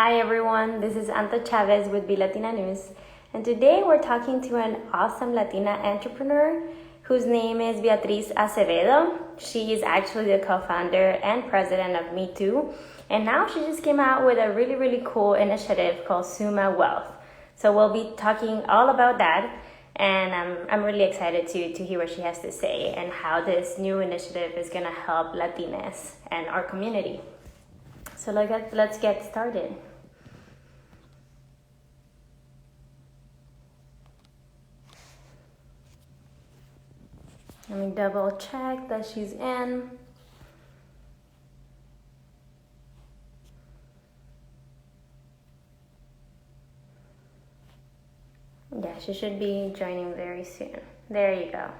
Hi everyone, this is Anto Chávez with Latina News, and today we're talking to an awesome Latina entrepreneur whose name is Beatriz Acevedo. She is actually the co-founder and president of Me Too, and now she just came out with a really cool initiative called SUMA Wealth. So we'll be talking all about that, and I'm really excited to hear what she has to say and how this new initiative is going to help Latinas and our community. So let's get started. Let me double check that she's in. Yeah, she should be joining very soon. There you go.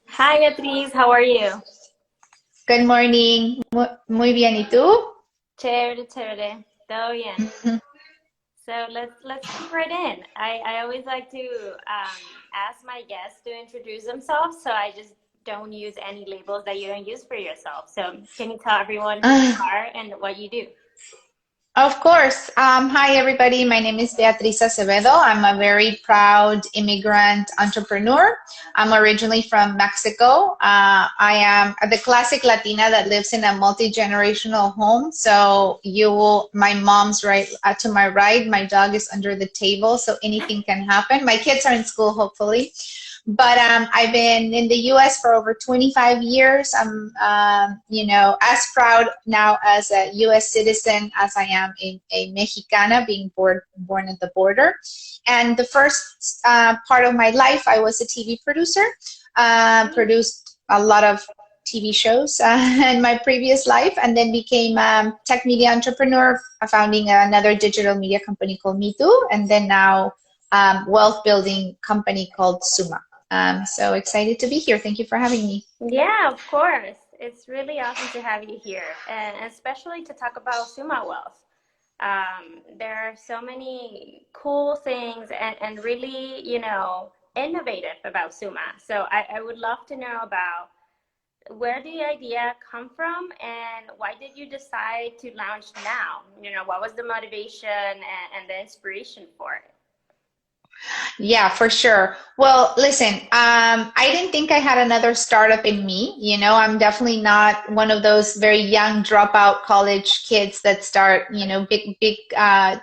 Hi Beatriz, how are you? Good morning. Muy bien. ¿Y tú? Chévere, todo bien. So let's jump right in. I always like to ask my guests to introduce themselves, so I just don't use any labels that you don't use for yourself. So can you tell everyone who you are and what you do? Of course. Hi, everybody. My name is Beatriz Acevedo. I'm a very proud immigrant entrepreneur. I'm originally from Mexico. I am the classic Latina that lives in a multi-generational home. So my mom's right to my right. My dog is under the table, so anything can happen. My kids are in school, hopefully. But I've been in the U.S. for over 25 years. I'm, as proud now as a U.S. citizen as I am a Mexicana, being born at the border. And the first part of my life, I was a TV producer, produced a lot of TV shows in my previous life, and then became a tech media entrepreneur, founding another digital media company called Me Too, and then now wealth building company called SUMA. So excited to be here. Thank you for having me. Yeah, of course. It's really awesome to have you here, and especially to talk about SUMA Wealth. There are so many cool things and really, innovative about SUMA. So I would love to know about where did the idea come from and why did you decide to launch now? What was the motivation and the inspiration for it? Yeah, for sure. Well, listen, I didn't think I had another startup in me. I'm definitely not one of those very young dropout college kids that start, big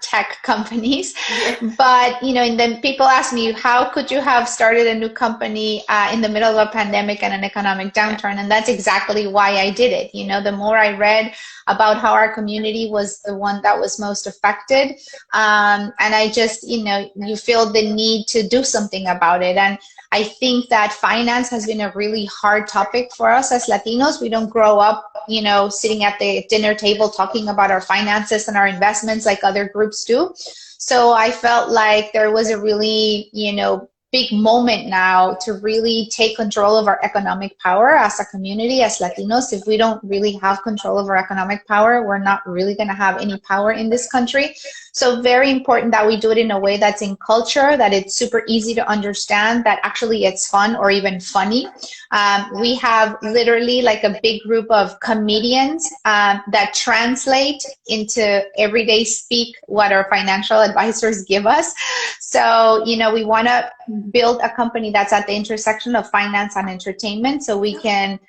tech companies. Yeah. But, and then people ask me, how could you have started a new company in the middle of a pandemic and an economic downturn? And that's exactly why I did it. The more I read about how our community was the one that was most affected, and I just, you feel the need to do something about it. And I think that finance has been a really hard topic for us as Latinos. We don't grow up, sitting at the dinner table talking about our finances and our investments like other groups do. So I felt like there was a really, big moment now to really take control of our economic power as a community, as Latinos. If we don't really have control of our economic power, we're not really going to have any power in this country. So very important that we do it in a way that's in culture, that it's super easy to understand, that actually it's fun or even funny. We have literally like a big group of comedians that translate into everyday speak what our financial advisors give us. So, we want to build a company that's at the intersection of finance and entertainment, so we can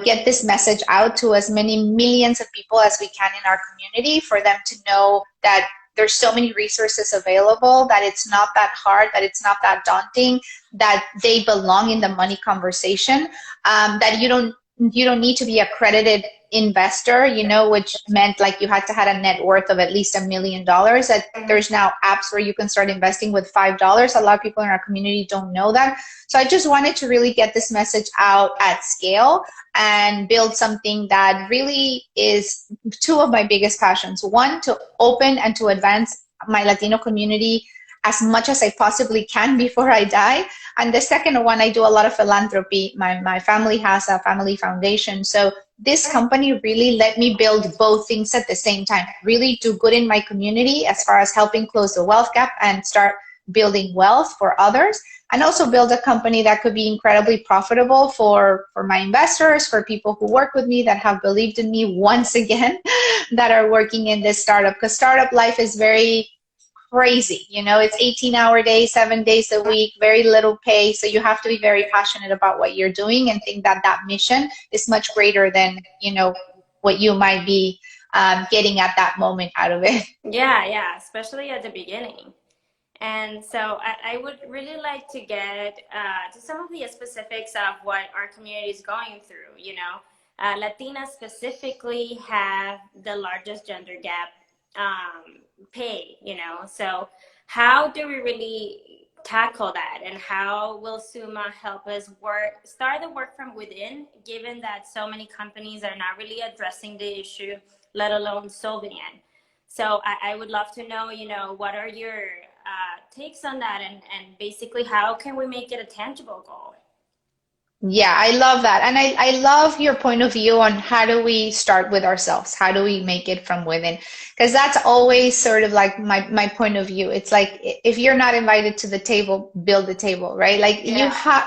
get this message out to as many millions of people as we can in our community, for them to know that there's so many resources available, that it's not that hard, that it's not that daunting, that they belong in the money conversation, that you don't need to be accredited investor, which meant like you had to have a net worth of at least $1 million. That there's now apps where you can start investing with $5. A lot of people in our community don't know that. So I just wanted to really get this message out at scale and build something that really is two of my biggest passions. One, to open and to advance my Latino community as much as I possibly can before I die. And the second one, I do a lot of philanthropy. My family has a family foundation. So this company really let me build both things at the same time, really do good in my community as far as helping close the wealth gap and start building wealth for others, and also build a company that could be incredibly profitable for my investors, for people who work with me that have believed in me once again, that are working in this startup. Because startup life is very crazy. You know, it's 18-hour days, 7 days a week, very little pay. So you have to be very passionate about what you're doing and think that that mission is much greater than, you know, what you might be getting at that moment out of it. Yeah, especially at the beginning. And so I would really like to get to some of the specifics of what our community is going through. You know, Latinas specifically have the largest gender gap pay, you know. So how do we really tackle that, and how will SUMA help us start the work from within, given that so many companies are not really addressing the issue, let alone solving it? So I would love to know, you know, what are your takes on that, and basically how can we make it a tangible goal? Yeah, I love that. And I love your point of view on how do we start with ourselves? How do we make it from within? Because that's always sort of like my point of view. It's like, if you're not invited to the table, build the table, right? Like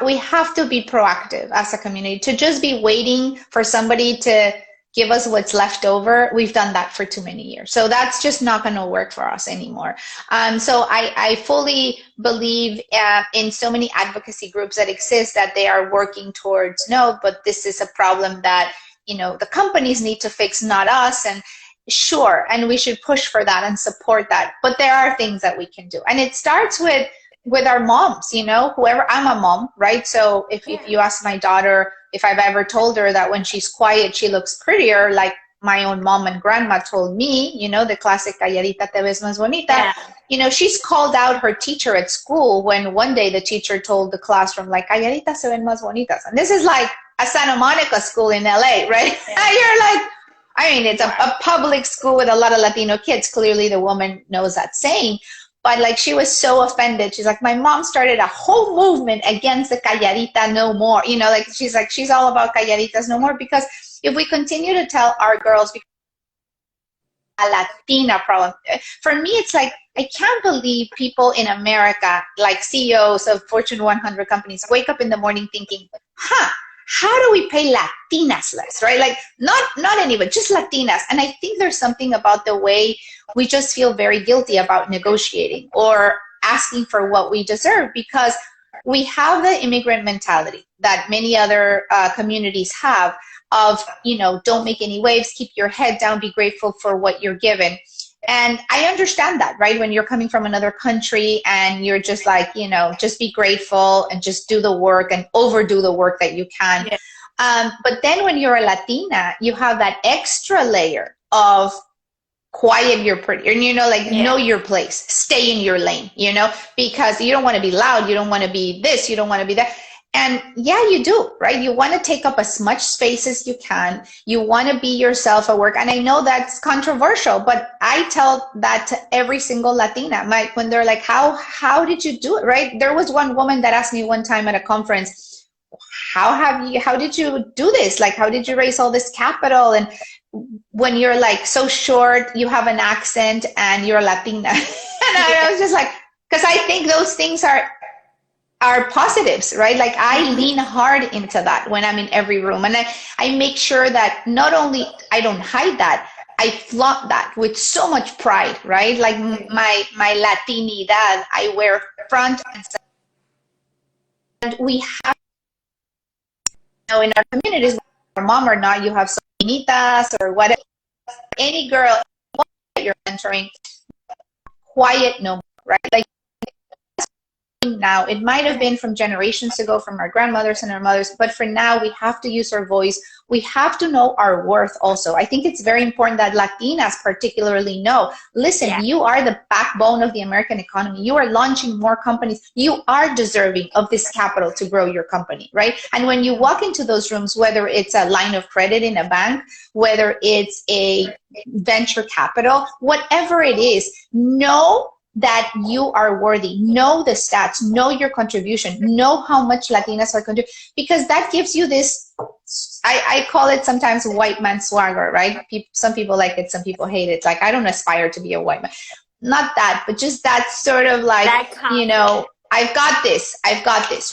we have to be proactive as a community. To just be waiting for somebody to give us what's left over, we've done that for too many years. So that's just not going to work for us anymore. So I fully believe in so many advocacy groups that exist, that they are working towards, no, but this is a problem that, you know, the companies need to fix, not us. And sure, and we should push for that and support that. But there are things that we can do. And it starts with our moms, you know, whoever. I'm a mom, right? So if you ask my daughter if I've ever told her that when she's quiet, she looks prettier, like my own mom and grandma told me, you know, the classic calladita te ves más bonita. Yeah. You know, she's called out her teacher at school when one day the teacher told the classroom, like, calladitas se ven más bonitas. And this is like a Santa Monica school in LA, right? Yeah. You're like, I mean, it's a public school with a lot of Latino kids. Clearly the woman knows that saying. But like, she was so offended. She's like, my mom started a whole movement against the calladita no more. You know, like, she's like, she's all about calladitas no more. Because if we continue to tell our girls a Latina problem, for me, it's like, I can't believe people in America, like CEOs of Fortune 100 companies, wake up in the morning thinking, how do we pay Latinas less, right? Like, not anybody, just Latinas. And I think there's something about the way we just feel very guilty about negotiating or asking for what we deserve, because we have the immigrant mentality that many other communities have of, you know, don't make any waves, keep your head down, be grateful for what you're given. And I understand that, right? When you're coming from another country and you're just like, you know, just be grateful and just do the work and overdo the work that you can. Yeah. But then when you're a Latina, you have that extra layer of quiet your pretty, and, you know, like, know your place, stay in your lane, you know, because you don't want to be loud. You don't want to be this, you don't want to be that. And yeah, you do, right? You want to take up as much space as you can. You want to be yourself at work. And I know that's controversial, but I tell that to every single Latina. When they're like, how did you do it, right? There was one woman that asked me one time at a conference, how did you do this? Like, how did you raise all this capital? And when you're like so short, you have an accent and you're Latina. And I was just like, because I think those things are positives, right? Like, I lean hard into that when I'm in every room. And I make sure that not only I don't hide that, I flaunt that with so much pride, right? Like my Latinidad, I wear front and center. And we have, you know, in our communities, our mom or not, you have sonitas or whatever, any girl that you're mentoring, quiet no more, right? Like, now, it might have been from generations ago, from our grandmothers and our mothers, but for now, we have to use our voice. We have to know our worth also. I think it's very important that Latinas particularly know, listen, you are the backbone of the American economy. You are launching more companies. You are deserving of this capital to grow your company, right? And when you walk into those rooms, whether it's a line of credit in a bank, whether it's a venture capital, whatever it is, know that you are worthy. Know the stats, know your contribution, know how much Latinas are contributing, because that gives you this, I call it sometimes white man swagger, right? Some people like it, some people hate it. It's like, I don't aspire to be a white man. Not that, but just that sort of like, you know, I've got this,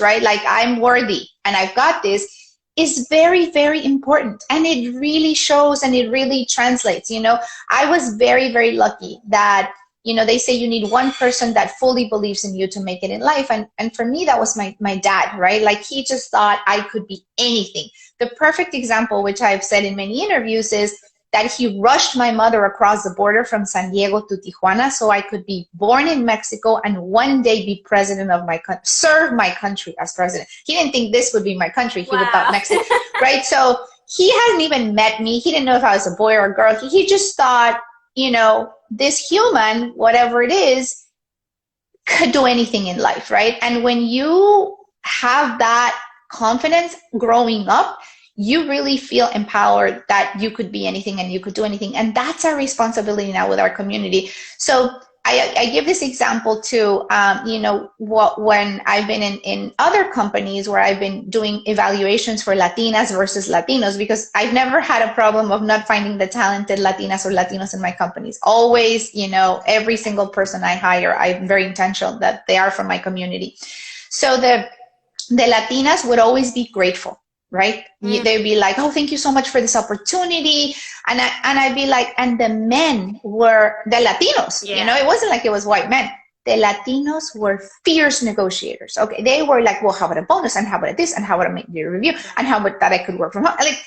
right? Like, I'm worthy and I've got this, is very, very important. And it really shows and it really translates. You know, I was very, very lucky that, you know, they say you need one person that fully believes in you to make it in life. And for me, that was my dad, right? Like, he just thought I could be anything. The perfect example, which I've said in many interviews, is that he rushed my mother across the border from San Diego to Tijuana so I could be born in Mexico and one day be president of my country, serve my country as president. He didn't think this would be my country. He would thought Mexico, right? So he hadn't even met me. He didn't know if I was a boy or a girl. He just thought, you know, this human, whatever it is, could do anything in life, right? And when you have that confidence growing up, you really feel empowered that you could be anything and you could do anything. And that's our responsibility now with our community. So I give this example too, you know, when I've been in other companies where I've been doing evaluations for Latinas versus Latinos, because I've never had a problem of not finding the talented Latinas or Latinos in my companies. Always, you know, every single person I hire, I'm very intentional that they are from my community. So the Latinas would always be grateful. Right? They'd be like, oh, thank you so much for this opportunity. And I'd be like, and the men were the Latinos, you know, it wasn't like it was white men. The Latinos were fierce negotiators. Okay. They were like, well, how about a bonus? And how about this? And how about a mid-year review? And how about that I could work from home? Like,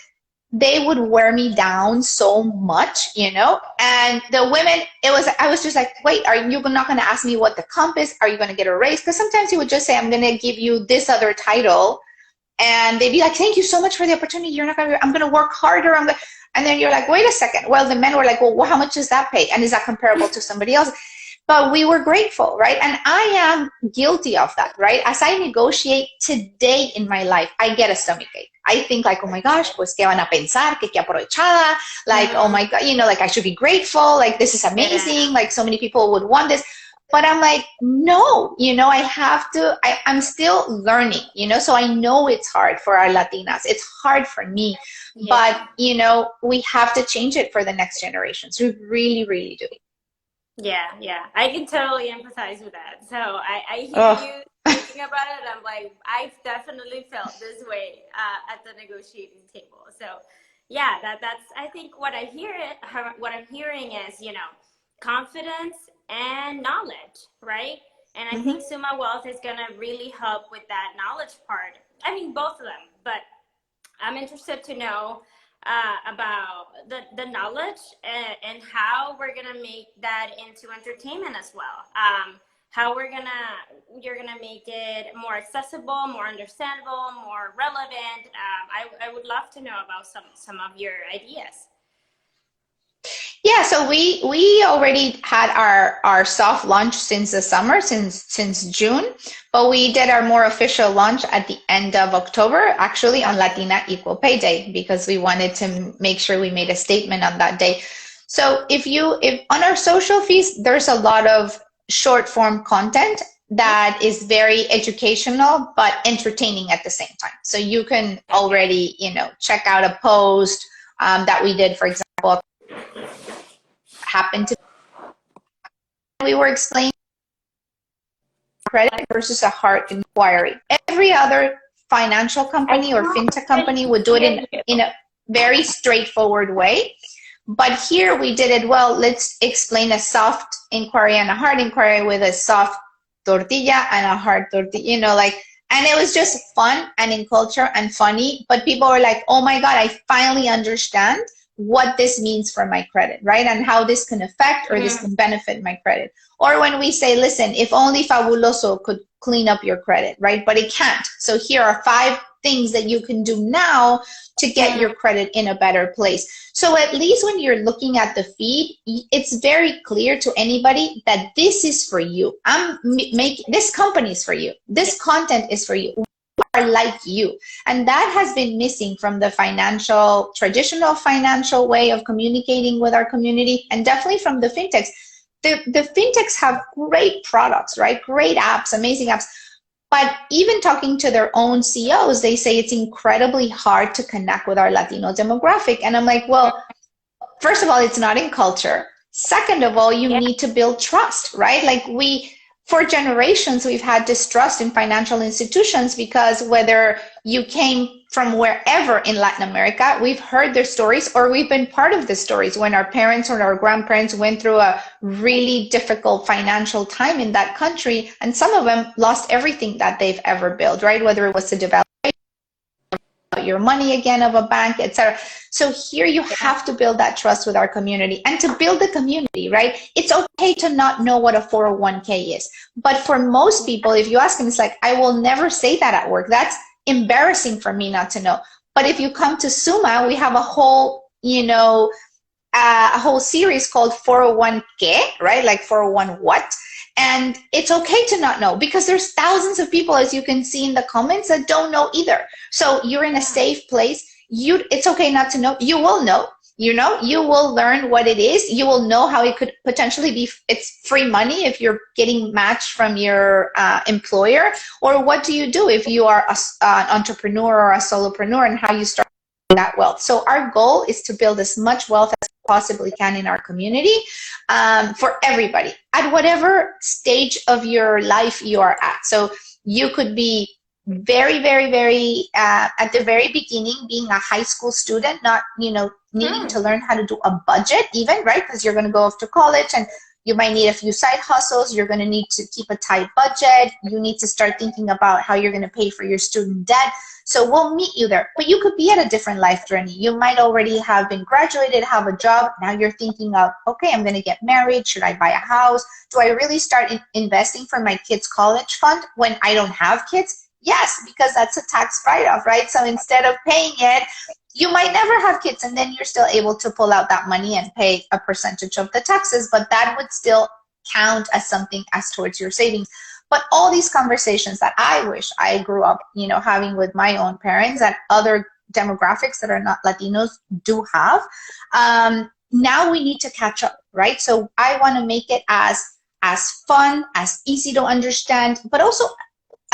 they would wear me down so much, you know. And the women, I was just like, wait, are you not going to ask me what the comp is? Are you going to get a raise? Because sometimes he would just say, I'm going to give you this other title. And they'd be like, thank you so much for the opportunity. You're not going to, I'm going to work harder. And then you're like, wait a second. Well, the men were like, well, how much does that pay? And is that comparable to somebody else? But we were grateful, right? And I am guilty of that, right? As I negotiate today in my life, I get a stomachache. I think like, oh my gosh, pues qué van a pensar, que qué aprovechada. Like, oh my God, you know, like I should be grateful. Like, this is amazing. Like, so many people would want this. But I'm like, no, you know, I'm still learning, you know, so I know it's hard for our Latinas. It's hard for me, but, you know, we have to change it for the next generations. We really, really do. Yeah. I can totally empathize with that. So I hear you thinking about it. I'm like, I've definitely felt this way at the negotiating table. So yeah, that's, I think what I'm hearing is, you know, confidence and knowledge, right? And I think SUMA Wealth is going to really help with that knowledge part. I mean, both of them, but I'm interested to know about the knowledge and how we're going to make that into entertainment as well. How you're going to make it more accessible, more understandable, more relevant. I would love to know about some of your ideas. Yeah, so we already had our soft launch since the summer, since June, but we did our more official launch at the end of October, actually on Latina Equal Pay Day, because we wanted to make sure we made a statement on that day. So if on our social feeds, there's a lot of short form content that is very educational but entertaining at the same time. So you can already, you know, check out a post that we did, for example. Happened to we were explaining credit versus a hard inquiry. Every other financial company or fintech company would do it in a very straightforward way, but here we did it well. Let's explain a soft inquiry and a hard inquiry with a soft tortilla and a hard tortilla, you know, like, and it was just fun and in culture and funny, but people were like, oh my God, I finally understand what this means for my credit, right? And how this can affect or this can benefit my credit. Or when we say, listen, if only Fabuloso could clean up your credit, right? But it can't. So here are 5 things that you can do now to get your credit in a better place. So at least when you're looking at the feed, it's very clear to anybody that this is for you. This company is for you. This content is for you. Are like you. And that has been missing from the traditional financial way of communicating with our community, and definitely from the fintechs. the fintechs have great products, right? Great apps, amazing apps. But even talking to their own CEOs, they say it's incredibly hard to connect with our Latino demographic. And I'm like, well, first of all, it's not in culture. Second of all, you need to build trust, right? Like for generations, we've had distrust in financial institutions because whether you came from wherever in Latin America, we've heard their stories or we've been part of the stories when our parents or our grandparents went through a really difficult financial time in that country. And some of them lost everything that they've ever built, right? Whether it was to develop your money again of a bank, etc. So here you have to build that trust with our community. And to build the community, right? It's okay to not know what a 401k is. But for most people, if you ask them, it's like, I will never say that at work. That's embarrassing for me not to know. But if you come to SUMA, we have a whole, a whole series called 401k, right? Like 401 what? And it's okay to not know because there's thousands of people, as you can see in the comments, that don't know either. So you're in a safe place. It's okay not to know. You will know, you will learn what it is. You will know how it could potentially be. It's free money if you're getting matched from your employer. Or what do you do if you are an entrepreneur or a solopreneur and how you start that wealth. So our goal is to build as much wealth as possibly can in our community for everybody at whatever stage of your life you are at. So you could be very, very, very at the very beginning, being a high school student, not, needing to learn how to do a budget even, right? Because you're going to go off to college and you might need a few side hustles. You're going to need to keep a tight budget. You need to start thinking about how you're going to pay for your student debt. So we'll meet you there. But you could be at a different life journey. You might already have been graduated, have a job. Now you're thinking of, okay, I'm going to get married. Should I buy a house? Do I really start investing for my kids' college fund when I don't have kids? Yes, because that's a tax write-off, right? So instead of paying it, you might never have kids and then you're still able to pull out that money and pay a percentage of the taxes, but that would still count as something as towards your savings. But all these conversations that I wish I grew up, having with my own parents and other demographics that are not Latinos do have, now we need to catch up, right? So I want to make it as fun, as easy to understand, but also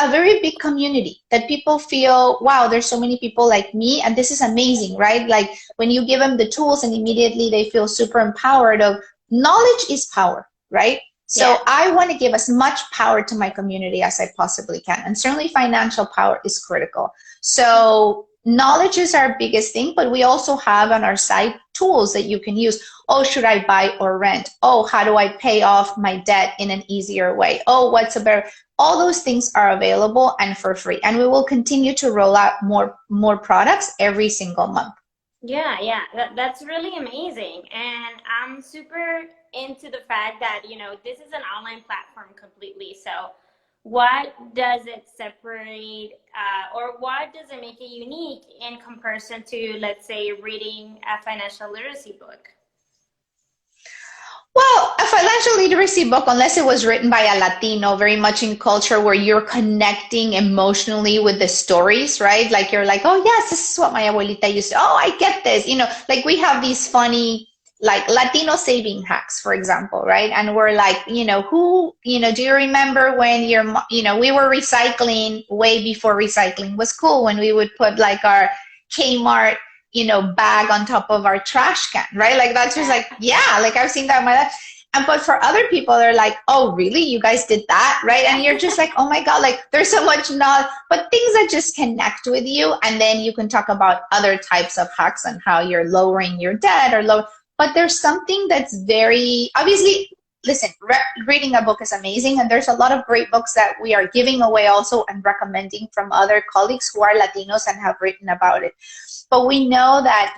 a very big community that people feel, wow, there's so many people like me and this is amazing, right? Like when you give them the tools and immediately they feel super empowered of knowledge is power, right? So I want to give as much power to my community as I possibly can. And certainly financial power is critical. So knowledge is our biggest thing, but we also have on our site tools that you can use. Oh, should I buy or rent? Oh, how do I pay off my debt in an easier way? Oh, what's a better? All those things are available and for free. And we will continue to roll out more products every single month. Yeah, that's really amazing. And I'm super into the fact that, this is an online platform completely. So what does it separate or what does it make it unique in comparison to, let's say, reading a financial literacy book? Well, a financial literacy book, unless it was written by a Latino, very much in culture where you're connecting emotionally with the stories, right? Like you're like, oh yes, this is what my abuelita used to, oh, I get this. Like we have these funny, like Latino saving hacks, for example, right? And we're like, do you remember when we were recycling way before recycling was cool, when we would put like our Kmart bag on top of our trash can, right? Like that's just like, yeah, like I've seen that in my life. But for other people, they're like, oh, really? You guys did that, right? And you're just like, oh my God, like there's so much not, but things that just connect with you. And then you can talk about other types of hacks and how you're lowering your debt but there's something that's very, obviously, listen, reading a book is amazing. And there's a lot of great books that we are giving away also and recommending from other colleagues who are Latinos and have written about it. But we know that,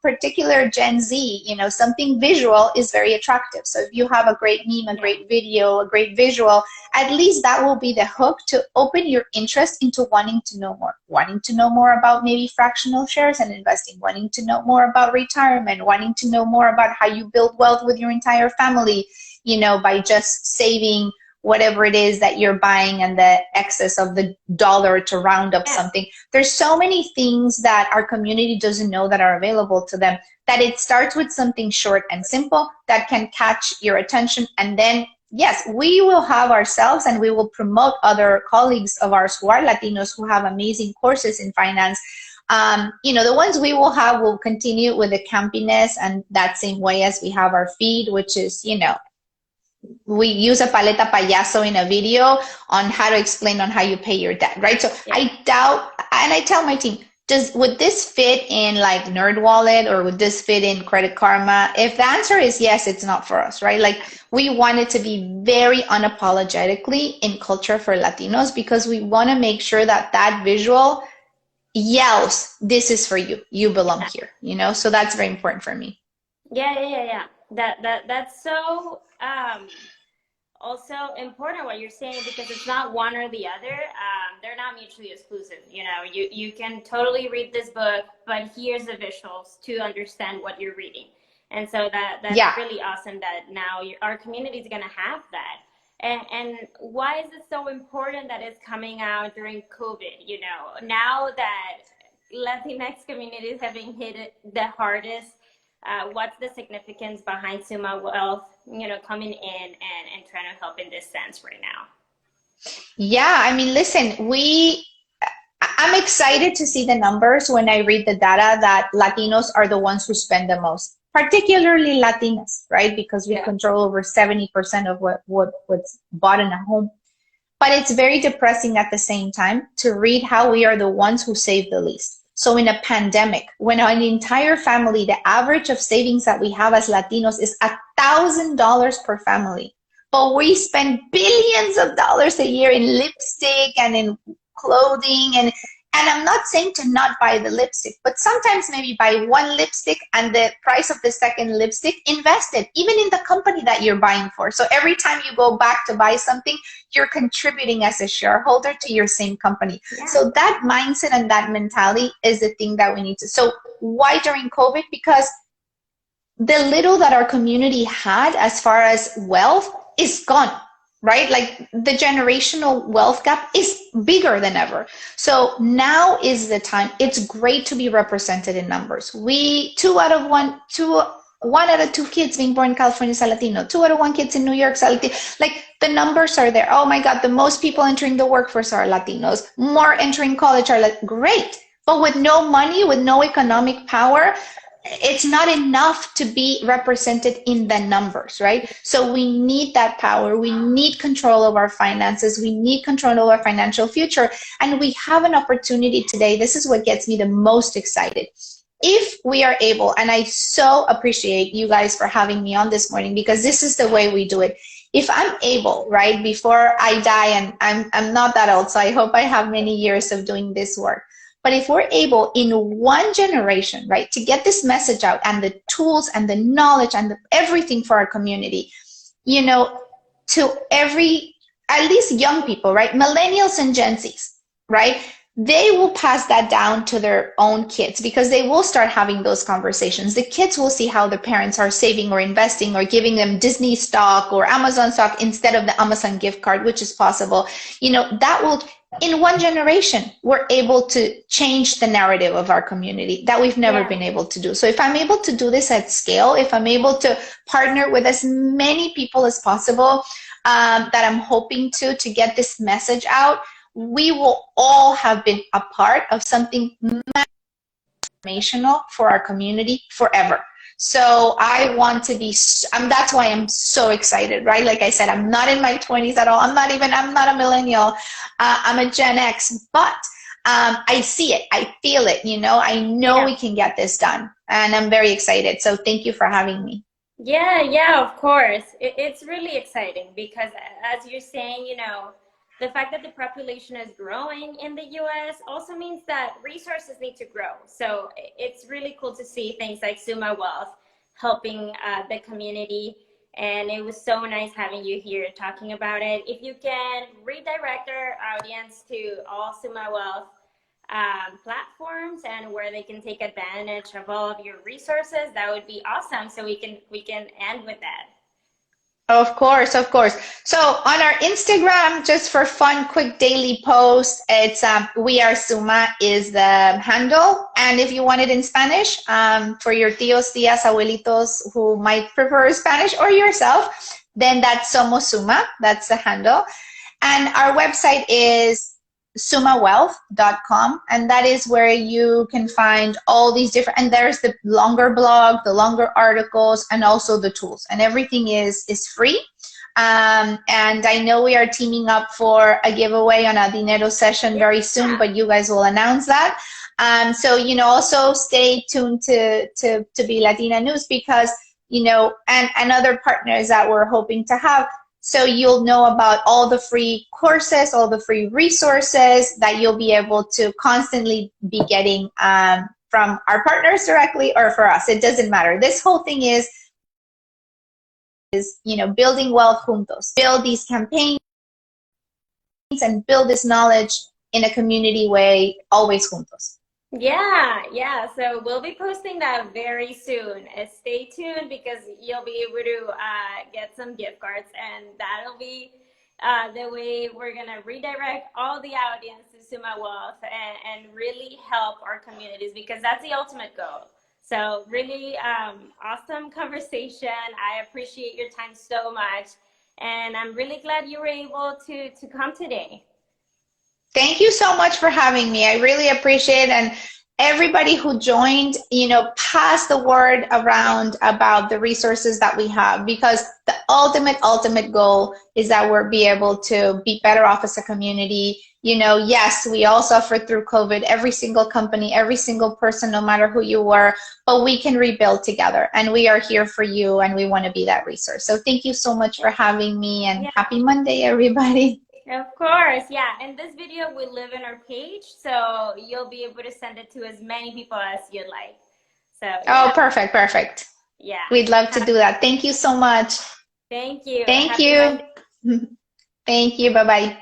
particular Gen Z, something visual is very attractive. So if you have a great meme, a great video, a great visual, at least that will be the hook to open your interest into wanting to know more about maybe fractional shares and investing, wanting to know more about retirement, wanting to know more about how you build wealth with your entire family, by just saving whatever it is that you're buying and the excess of the dollar to round up something. There's so many things that our community doesn't know that are available to them, that it starts with something short and simple that can catch your attention. And then, yes, we will have ourselves and we will promote other colleagues of ours who are Latinos who have amazing courses in finance. The ones we will have will continue with the campiness and that same way as we have our feed, which is, we use a paleta payaso in a video on how to explain on how you pay your debt, right? So I doubt, and I tell my team, would this fit in like NerdWallet or would this fit in Credit Karma? If the answer is yes, it's not for us, right? Like we want it to be very unapologetically in culture for Latinos because we want to make sure that that visual yells, this is for you, you belong here, so that's very important for me. Yeah. That's so also important what you're saying, because it's not one or the other. They're not mutually exclusive. You can totally read this book, but here's the visuals to understand what you're reading. And so that's really awesome that now our community is going to have that. And why is it so important that it's coming out during COVID? Now that Latinx communities have been hit the hardest, what's the significance behind SUMA Wealth, coming in and trying to help in this sense right now? Yeah, I mean, listen, I'm excited to see the numbers when I read the data that Latinos are the ones who spend the most, particularly Latinas, right? Because we control over 70% of what's bought in a home. But it's very depressing at the same time to read how we are the ones who save the least. So in a pandemic, when an entire family, the average of savings that we have as Latinos is $1,000 per family, but we spend billions of dollars a year in lipstick and in clothing, and I'm not saying to not buy the lipstick, but sometimes maybe buy one lipstick and the price of the second lipstick, invest it, even in the company that you're buying for. So every time you go back to buy something, you're contributing as a shareholder to your same company. Yeah. So that mindset and that mentality is the thing that we need to. So why during COVID? Because the little that our community had as far as wealth is gone. Right? Like the generational wealth gap is bigger than ever. So now is the time. It's great to be represented in numbers. One out of two kids being born in California is a Latino. 2 out of 1 kids in New York is a Latino. Like the numbers are there. Oh my God, the most people entering the workforce are Latinos. More entering college are great. But with no money, with no economic power, it's not enough to be represented in the numbers, right? So we need that power. We need control of our finances. We need control of our financial future. And we have an opportunity today. This is what gets me the most excited. If we are able, and I so appreciate you guys for having me on this morning, because this is the way we do it. If I'm able, right, before I die, and I'm not that old, so I hope I have many years of doing this work. But if we're able in one generation, right, to get this message out and the tools and the knowledge and everything for our community, to at least young people, right, millennials and Gen Zs, right, they will pass that down to their own kids because they will start having those conversations. The kids will see how the parents are saving or investing or giving them Disney stock or Amazon stock instead of the Amazon gift card, which is possible. That will... In one generation, we're able to change the narrative of our community that we've never been able to do. So if I'm able to do this at scale, if I'm able to partner with as many people as possible that I'm hoping to get this message out, we will all have been a part of something transformational for our community forever. So I want to be, that's why I'm so excited, right? Like I said, I'm not in my 20s at all. I'm not a millennial. I'm a Gen X, but I see it. I feel it, I know we can get this done, and I'm very excited. So thank you for having me. Yeah, of course. It's really exciting because as you're saying, the fact that the population is growing in the US also means that resources need to grow. So it's really cool to see things like SUMA Wealth helping the community. And it was so nice having you here talking about it. If you can redirect our audience to all SUMA Wealth platforms and where they can take advantage of all of your resources, that would be awesome. So we can end with that. Of course, of course. So on our Instagram, just for fun, quick daily posts, it's We Are Suma is the handle. And if you want it in Spanish, for your tíos, tías, abuelitos who might prefer Spanish or yourself, then that's Somos Suma. That's the handle. And our website is sumawealth.com, and that is where you can find all these different, and there's the longer blog, the longer articles, and also the tools, and everything is free. And I know we are teaming up for a giveaway on a dinero session very soon, but you guys will announce that. So also stay tuned to Be Latina News, because and other partners that we're hoping to have. So you'll know about all the free courses, all the free resources that you'll be able to constantly be getting from our partners directly or for us. It doesn't matter. This whole thing is building wealth juntos. Build these campaigns and build this knowledge in a community way, always juntos. Yeah. So we'll be posting that very soon. Stay tuned, because you'll be able to get some gift cards, and that'll be the way we're gonna redirect all the audience to SUMA Wealth and really help our communities, because that's the ultimate goal. So really awesome conversation. I appreciate your time so much, and I'm really glad you were able to come today. Thank you so much for having me. I really appreciate it. And everybody who joined, pass the word around about the resources that we have, because the ultimate goal is that we'll be able to be better off as a community. Yes, we all suffered through COVID, every single company, every single person, no matter who you were, but we can rebuild together, and we are here for you, and we want to be that resource. So thank you so much for having me, and happy Monday, everybody. Of course, yeah. And this video will live in our page, so you'll be able to send it to as many people as you'd like. So. Oh, perfect. Yeah. We'd love to do that. Thank you so much. Thank you. Thank you. Thank you. Bye-bye.